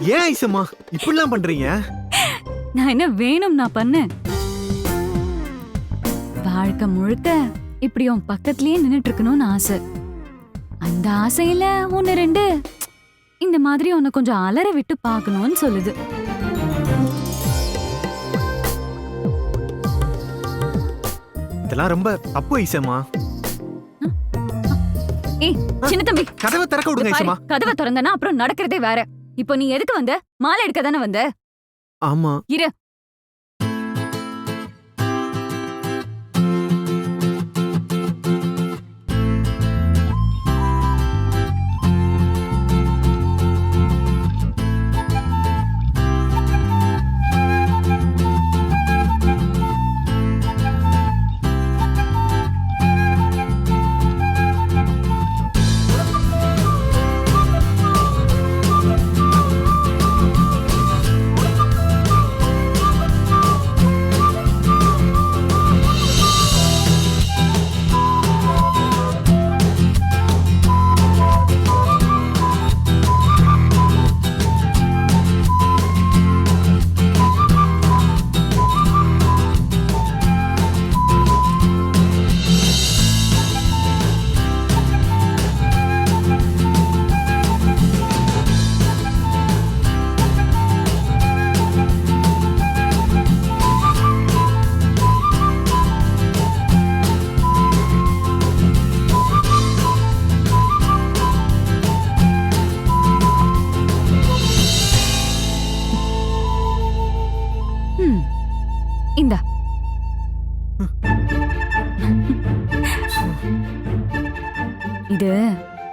ஏன் ஐசம்மா இப்படிலாம் பண்றீங்க? நான் என்ன வேணும் நான் பண்ணேன்? வாழ்க்கை முழுக்க இப்படி உன் பக்கத்துலயே நின்னுட்டு இருக்கணும்னு ஆசை. அந்த ஆசையில ஒன்னு ரெண்டு இந்த மாதிரி உன்னை கொஞ்சம் அலற விட்டு பார்க்கணும்னு சொல்லுது. இதெல்லாம் ரொம்ப தப்பு ஐசம்மா. ஏய் சின்ன தம்பி, கதவை திறக்க விடுங்க ஐசம்மா. கதவை திறந்தனா அப்புறம் நடக்கிறதே வேற. இப்போ நீ எதுக்கு வந்த? மாலை எடுக்க தானே வந்த? ஆமா. இரு. இந்தா. இது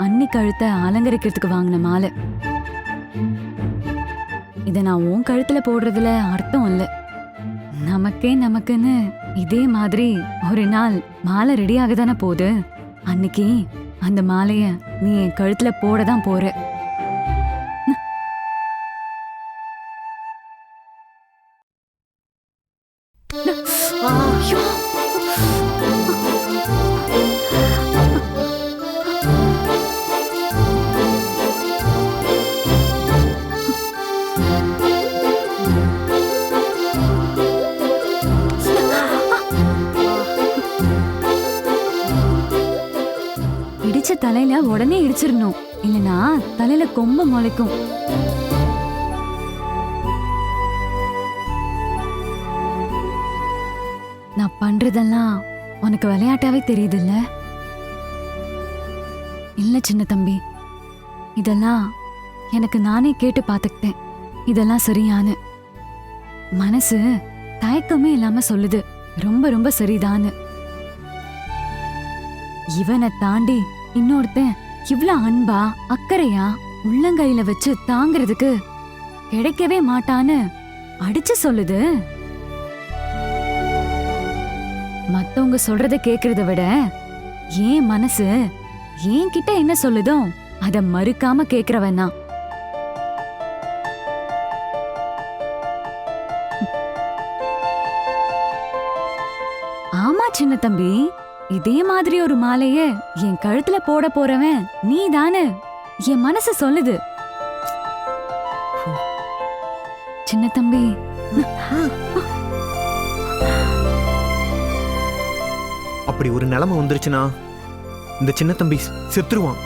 அன்னி கழுத்தை அலங்கரிக்கிறதுக்கு வாங்கின மாலை. இத நான் உன் கழுத்துல போடுறதுல அர்த்தம் இல்ல. நமக்குன்னு இதே மாதிரி ஒரு நாள் மாலை ரெடியாக தானே போகுது. அன்னைக்கு அந்த மாலைய நீ என் கழுத்துல போடதான் போற. இடிச்ச தலையில உடனே இடிச்சிடணும், இல்லனா தலையில கொம்பு முளைக்கும். நான் பண்றதெல்லாம் உனக்கு விளையாட்டாவே தெரியுதுல்ல? இல்ல சின்ன தம்பி, இதெல்லாம் எனக்கு நானே கேட்டு பாத்துக்கிட்டேன். இதெல்லாம் சரியானு மனசு தயக்கமே இல்லாம சொல்லுது ரொம்ப ரொம்ப சரிதான்னு. இவனை தாண்டி இன்னொருத்தன் இவ்ளோ அன்பா அக்கறையா உள்ளங்கையில வச்சு தாங்கிறதுக்கு கிடைக்கவே மாட்டான்னு அடிச்சு சொல்லுது. மத்தவங்க சொல்றத கேக்குறத விட ஏன் மனசு ஏன் கிட்ட என்ன சொல்லுதோ அத மறுக்காம கேக்குறவன் தான். ஆமா சின்ன தம்பி, இதே மாதிரி ஒரு மாலைய என் கழுத்துல போட போறவன் நீ தானு என் மனசு சொல்லுது. சின்ன தம்பி, அப்படி ஒரு நிலைமை வந்துருச்சுன்னா இந்த சின்ன தம்பி செத்துருவான்.